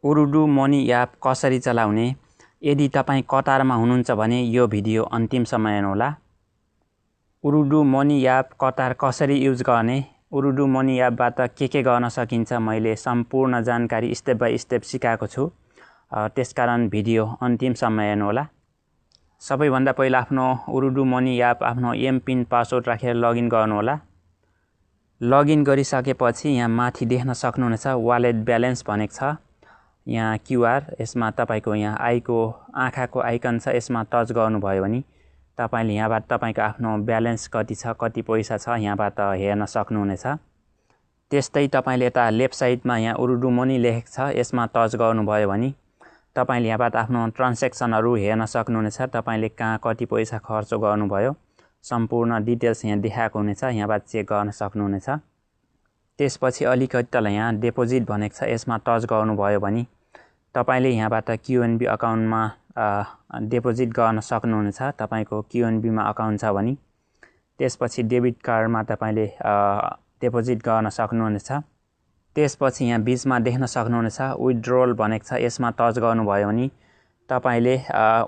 उरुडु money app कसरी चलाउने? यदि तपाईँ कतारमा हुनुहुन्छ भने यो भिडियो अन्तिमसम्म हेर्नुहोला। उरुडु मनी एप कतार कसरी युज गर्ने, उरुडु मनी एपबाट के गर्न सकिन्छ, मैले सम्पूर्ण जानकारी स्टेप बाई स्टेप सिकाएको छु। त्यसकारण भिडियो अन्तिमसम्म हेर्नुहोला। सबैभन्दा पहिला आफ्नो उरुडु मनी एप आफ्नो एमपिन पासवर्ड राखेर लगइन गर्नुहोला। लगइन गरिसकेपछि यहाँ माथि देख्न सक्नुहुनेछ वालेट ब्यालेन्स भनेको छ। यहाँ क्युआर, यसमा तपाईको यहाँ आँखाको आइकन छ, यसमा टच गर्नुभयो भने तपाईले यहाँबाट तपाईको आफ्नो ब्यालेन्स कति छ, कति पैसा छ यहाँबाट हेर्न सक्नुहुनेछ। त्यस्तै तपाईले यता लेफ्ट साइडमा यहाँ उरुडु मनी लेखेको छ, यसमा टच गर्नुभयो भने तपाईले यहाँबाट आफ्नो ट्रान्ज्याक्सनहरू हेर्न सक्नुहुनेछ। तपाईले कहाँ कति पैसा खर्च गर्नुभयो सम्पूर्ण डिटेल्स यहाँ देखाएको हुनेछ, यहाँबाट चेक गर्न सक्नुहुनेछ। त्यसपछि अलिकति तल यहाँ डिपोजिट भनेको छ, यसमा टच गर्नुभयो भने तपाईले यहाँबाट क्युएनबी अकाउन्टमा डिपोजिट गर्न सक्नुहुनेछ। तपाईको क्युएनबीमा अकाउन्ट छ भने त्यसपछि डेबिट कार्डमा तपाईले डिपोजिट गर्न सक्नुहुनेछ। त्यसपछि यहाँ बीचमा देख्न सक्नुहुनेछ विथड्रोल भनेको छ, यसमा टच गर्नुभयो भने तपाईले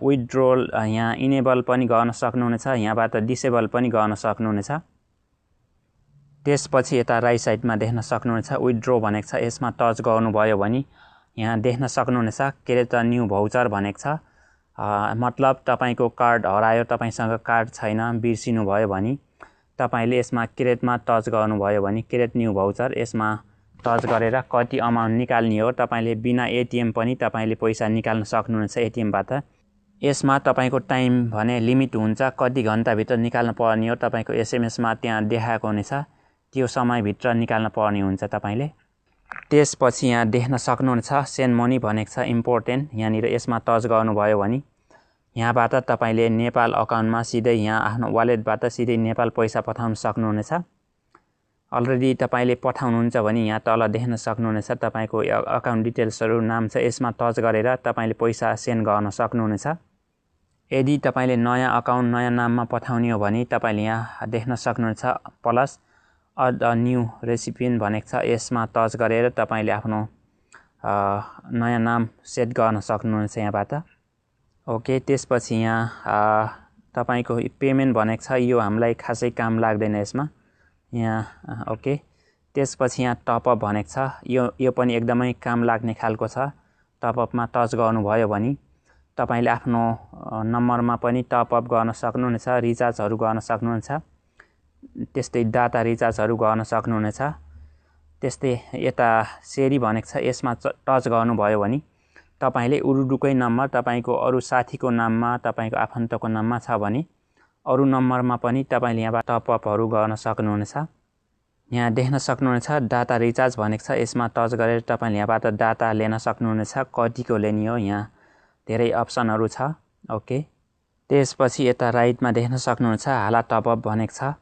विथड्रोल यहाँ इनेबल पनि गर्न सक्नुहुनेछ, यहाँबाट डिसेबल पनि गर्न सक्नुहुनेछ। त्यसपछि यता राइट साइडमा देख्न सक्नुहुनेछ विथड्रो भनेको छ, यसमा टच गर्नुभयो भने यहाँ देख्न सक्नुहुनेछ क्रिएट अ न्यू भाउचर भनेको छ। मतलब तपाईको कार्ड हरायो, तपाईसँग कार्ड छैन, बिर्सिनु भयो भने तपाईले यसमा क्रिएटमा टच गर्नुभयो भने क्रिएट न्यू भाउचर, यसमा टच गरेर कति अमाउन्ट निकाल्ने हो, तपाईले बिना एटिएम पनि तपाईले पैसा निकाल्न सक्नुहुनेछ एटिएमबाट। यसमा तपाईको टाइम भने लिमिट हुन्छ, कति घण्टाभित्र निकाल्न पर्ने हो तपाईको एसएमएसमा त्यहाँ देखाएको हुनेछ, त्यो समयभित्र निकाल्न पर्ने हुन्छ तपाईले। त्यसपछि यहाँ देख्न सक्नुहुनेछ सेन्ड मनी भनेको छ इम्पोर्टेन्ट, यहाँनिर यसमा टच गर्नुभयो भने यहाँबाट तपाईले नेपाल अकाउन्टमा सिधै यहाँ आफ्नो वालेटबाट सिधै नेपाल पैसा पठाउन सक्नुहुनेछ। अलरेडी तपाईले पठाउनुहुन्छ भने यहाँ तल देख्न सक्नुहुनेछ तपाईको अकाउन्ट डिटेल्सहरू नाम छ, यसमा टच गरेर तपाईले पैसा सेन्ड गर्न सक्नुहुनेछ। यदि तपाईले नयाँ अकाउन्ट नयाँ नाममा पठाउने हो भने तपाईले यहाँ देख्न सक्नुहुनेछ plus odd a new recipient भनेको छ, यसमा टच गरेर तपाईले आफ्नो नयाँ नाम सेट गर्न सक्नुहुनेछ यहाँबाट। ओके, त्यसपछि यहाँ तपाईको पेमेन्ट भनेको छ, यो हामीलाई खासै काम लाग्दैन यसमा यहाँ। ओके, त्यसपछि यहाँ टपअप भनेको छ, यो पनि एकदमै काम लाग्ने खालको छ। टपअपमा टच गर्नुभयो भने तपाईले आफ्नो नम्बरमा पनि टपअप गर्न सक्नुहुनेछ, रिचार्जहरू गर्न सक्नुहुनेछ, त्यस्तै डाटा रिचार्जहरू गर्न सक्नुहुनेछ। त्यस्तै यता सेरी भनेको छ, यसमा टच गर्नुभयो भने तपाईले उरुडुकै नम्बर तपाईको अरू साथीको नाममा तपाईको आफन्तको नाममा छ भने अरू नम्बरमा पनि तपाईले यहाँबाट टपअपहरू गर्न सक्नुहुनेछ। यहाँ देख्न सक्नुहुनेछ डाटा रिचार्ज भनेको छ, यसमा टच गरेर तपाईले यहाँबाट डाटा लिन सक्नुहुनेछ, कतिको लिने हो यहाँ धेरै अप्सनहरू छ। ओके, त्यसपछि यता राइटमा देख्न सक्नुहुनेछ हाला टपअप भनेको छ,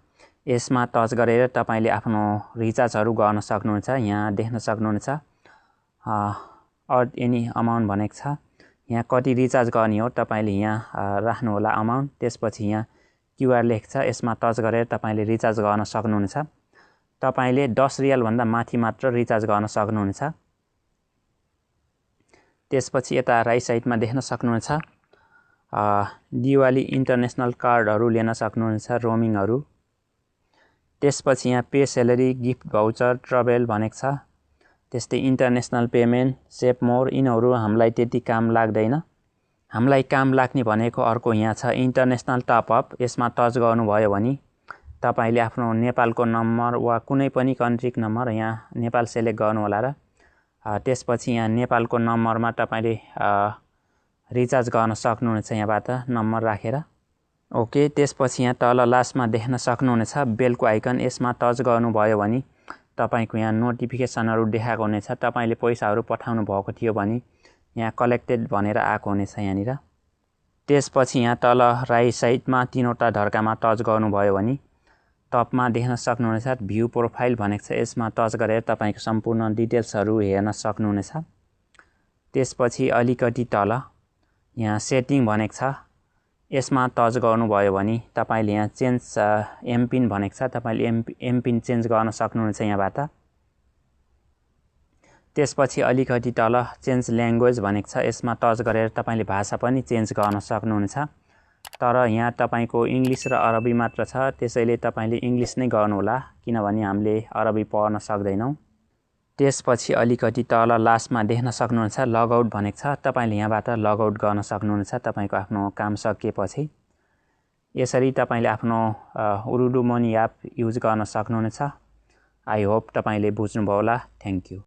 यसमा टच गरेर तपाईले आफ्नो रिचार्जहरू गर्न सक्नुहुन्छ। यहाँ देख्न सक्नुहुनेछ अड एनी अमाउन्ट भनेको छ, यहाँ कति रिचार्ज गर्ने हो तपाईले यहाँ राख्नु होला अमाउन्ट। त्यसपछि यहाँ क्युआर लेखेको छ, यसमा टच गरेर तपाईले रिचार्ज गर्न सक्नुहुनेछ। तपाईले 10 रियाल भन्दा माथि मात्र रिचार्ज गर्न सक्नुहुनेछ। त्यसपछि यता राइट साइडमा देख्न सक्नुहुनेछ दिवाली इन्टरनेसनल कार्डहरू लिन सक्नुहुनेछ, रोमिङहरू। त्यसपछि यहाँ pay salary, gift voucher, travel भनेको छ, त्यस्तै इन्टरनेसनल पेमेन्ट, सेभ मोर, यिनीहरू हामीलाई त्यति काम लाग्दैन। हामीलाई काम लाग्ने भनेको अर्को यहाँ छ इन्टरनेसनल टपअप, यसमा टच गर्नुभयो भने तपाईले आफ्नो नेपालको नम्बर वा कुनै पनि कन्ट्रीको नम्बर यहाँ नेपाल सेलेक्ट गर्नु होला र त्यसपछि यहाँ नेपालको नम्बरमा तपाईले रिचार्ज गर्न सक्नुहुनेछ यहाँबाट नम्बर राखेर। ओके, त्यसपछि यहाँ तल लास्टमा देख्न सक्नुहुनेछ बेलको आइकन, यसमा टच गर्नुभयो भने तपाईको यहाँ नोटिफिकेसनहरू देखाएको हुनेछ। तपाईले पैसाहरू पठाउनु भएको थियो भने यहाँ कलेक्टेड भनेर आएको हुनेछ यहाँनिर। त्यसपछि यहाँ तल राइट साइडमा तीनवटा ढर्कामा टच गर्नुभयो भने टपमा देख्न सक्नुहुनेछ भ्यू प्रोफाइल भनेको छ, यसमा टच गरेर तपाईको सम्पूर्ण डिटेल्सहरू हेर्न सक्नुहुनेछ। त्यसपछि अलिकति तल यहाँ सेटिङ भनेको छ, यसमा टच गर्नुभयो भने तपाईले यहाँ चेन्ज एमपिन भनेको छ, तपाईले एमपिन चेन्ज गर्न सक्नुहुनेछ यहाँबाट। त्यसपछि अलिकति तल चेन्ज ल्याङ्ग्वेज भनेको छ, यसमा टच गरेर तपाईले भाषा पनि चेन्ज गर्न सक्नुहुनेछ। तर यहाँ तपाईको इङ्ग्लिस र अरबी मात्र छ, त्यसैले तपाईले इङ्ग्लिस नै गर्नुहोला किनभने हामीले अरबी पढ्न सक्दैनौँ। त्यसपछि अलिकति तल लास्टमा देख्न सक्नुहुन्छ लगआउट भनेको छ, तपाईले यहाँबाट लगआउट गर्न सक्नुहुनेछ तपाईको आफ्नो काम सकिएपछि। यसरी तपाईले आफ्नो उरुडु मनी एप युज गर्न सक्नुहुनेछ। आई होप तपाईले बुझ्नुभयो होला। Thank you.